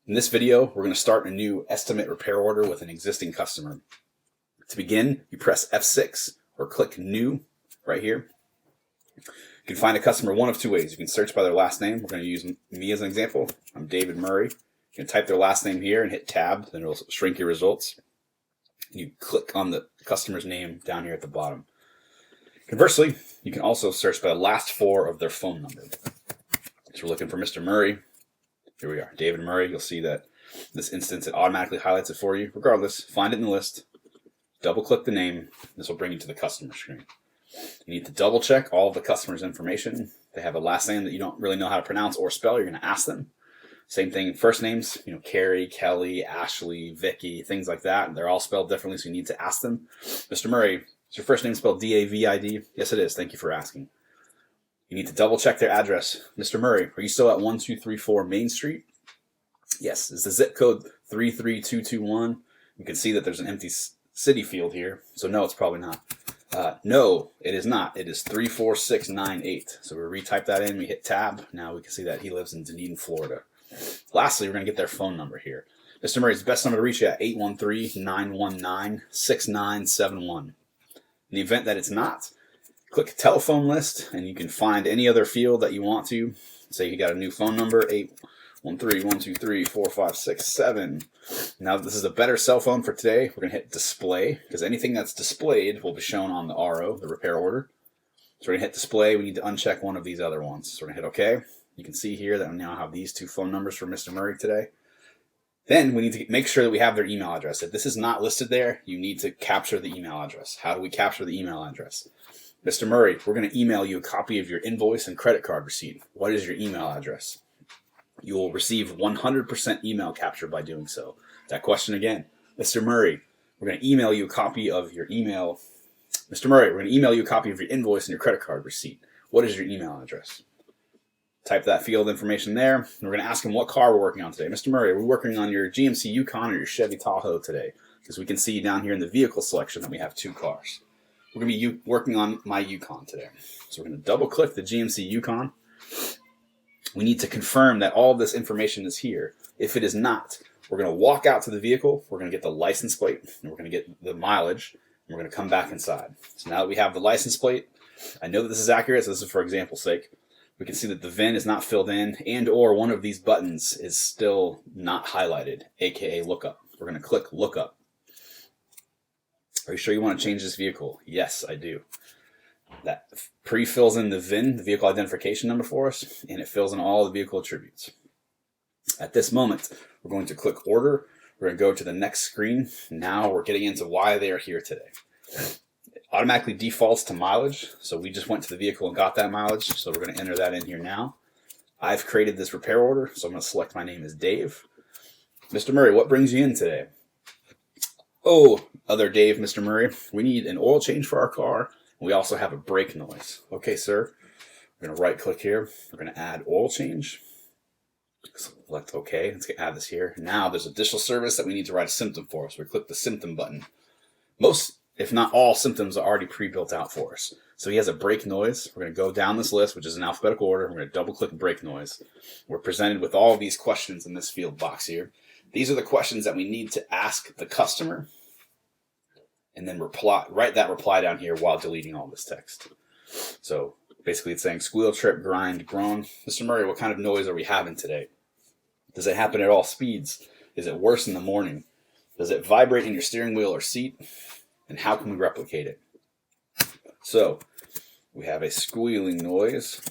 In this video, we're going to start a new estimate repair order with an existing customer. To begin, you press F6 or click New right here. You can find a customer one of two ways. You can search by their last name. We're going to use me as an example. I'm David Murray. You can type their last name here and hit Tab, then it'll shrink your results. You click on the customer's name down here at the bottom. Conversely, you can also search by the last four of their phone number. So we're looking for Mr. Murray. Here we are, David Murray. You'll see that in this instance, it automatically highlights it for you. Regardless, find it in the list, double click the name. This will bring you to the customer screen. You need to double check all of the customer's information. They have a last name that you don't really know how to pronounce or spell. You're going to ask them. Same thing, first names, Carrie, Kelly, Ashley, Vicky, things like that. They're all spelled differently, so you need to ask them. Mr. Murray, is your first name spelled D-A-V-I-D? Yes, it is. Thank you for asking. You need to double check their address. Mr. Murray, are you still at 1234 Main Street? Yes. Is the zip code 33221? You can see that there's an empty city field here. So no, it's probably not. No, it is not. It is 34698. So we retype that in. We hit Tab. Now we can see that he lives in Dunedin, Florida. Lastly, we're going to get their phone number here. Mr. Murray's best number to reach you at 813-919-6971. In the event that it's not, click telephone list, and you can find any other field that you want to. Say you got a new phone number, 813-123-4567. Now this is a better cell phone for today. We're going to hit display, because anything that's displayed will be shown on the RO, the repair order. So we're going to hit display. We need to uncheck one of these other ones. So we're going to hit OK. You can see here that we now have these two phone numbers for Mr. Murray today. Then we need to make sure that we have their email address. If this is not listed there, you need to capture the email address. How do we capture the email address? Mr. Murray, we're going to email you a copy of your invoice and credit card receipt. What is your email address? You will receive 100% email capture by doing so. That question again. Mr. Murray, we're going to email you a copy of your email. Mr. Murray, we're going to email you a copy of your invoice and your credit card receipt. What is your email address? Type that field information there. And we're going to ask him what car we're working on today. Mr. Murray, we're working on your GMC Yukon or your Chevy Tahoe today, because we can see down here in the vehicle selection that we have two cars. We're going to be working on my Yukon today. So we're going to double click the GMC Yukon. We need to confirm that all of this information is here. If it is not, we're going to walk out to the vehicle. We're going to get the license plate, and we're going to get the mileage, and we're going to come back inside. So now that we have the license plate, I know that this is accurate, so this is for example's sake. We can see that the VIN is not filled in, and or one of these buttons is still not highlighted, aka lookup. We're going to click lookup. Are you sure you want to change this vehicle? Yes, I do. That pre-fills in the VIN, the vehicle identification number for us, and it fills in all the vehicle attributes. At this moment, we're going to click order. We're going to go to the next screen. Now we're getting into why they are here today. It automatically defaults to mileage, so we just went to the vehicle and got that mileage, so we're going to enter that in here now. I've created this repair order, so I'm going to select my name as Dave. Mr. Murray, what brings you in today? Oh, other Dave, Mr. Murray, we need an oil change for our car. We also have a brake noise. Okay, sir. We're going to right click here. We're going to add oil change. Select OK. Let's add this here. Now there's additional service that we need to write a symptom for us. We click the symptom button. Most, if not all, symptoms are already pre-built out for us. So he has a brake noise. We're going to go down this list, which is in alphabetical order. We're going to double click brake noise. We're presented with all of these questions in this field box here. These are the questions that we need to ask the customer, and then write that reply down here while deleting all this text. So basically it's saying squeal, trip, grind, groan. Mr. Murray, what kind of noise are we having today? Does it happen at all speeds? Is it worse in the morning? Does it vibrate in your steering wheel or seat? And how can we replicate it? So we have a squealing noise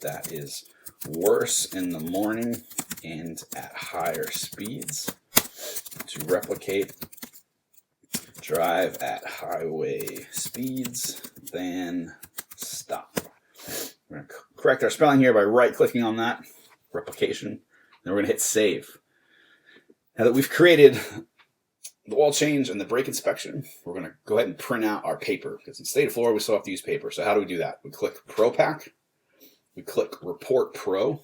that is worse in the morning and at higher speeds. To replicate, drive at highway speeds, then stop. We're going to correct our spelling here by right-clicking on that, replication. Then we're going to hit save. Now that we've created the oil change and the brake inspection, we're going to go ahead and print out our paper, because in the state of Florida, we still have to use paper. So how do we do that? We click ProPack. We click Report Pro.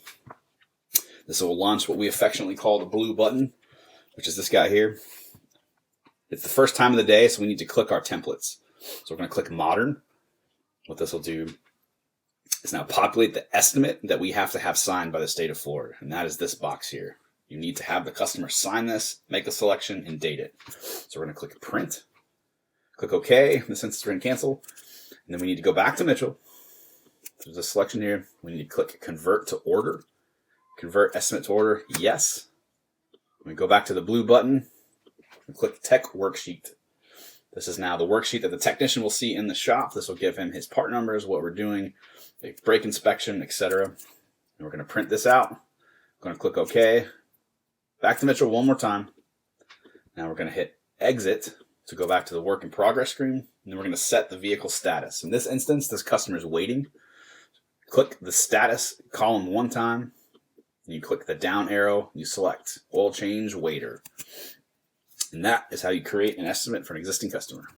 This will launch what we affectionately call the blue button, which is this guy here. It's the first time of the day, so we need to click our templates. So we're going to click Modern. What this will do is now populate the estimate that we have to have signed by the state of Florida, and that is this box here. You need to have the customer sign this, make a selection, and date it. So we're going to click print, click OK. In this instance, we're going to cancel. And then we need to go back to Mitchell. There's a selection here. We need to click convert to order. Convert estimate to order, yes. We go back to the blue button and click tech worksheet. This is now the worksheet that the technician will see in the shop. This will give him his part numbers, what we're doing, a brake inspection, etc. And we're going to print this out. I'm going to click OK. Back to Mitchell one more time. Now we're going to hit exit to go back to the work in progress screen. And then we're going to set the vehicle status. In this instance, this customer is waiting. Click the status column one time. And you click the down arrow. You select oil change waiter. And that is how you create an estimate for an existing customer.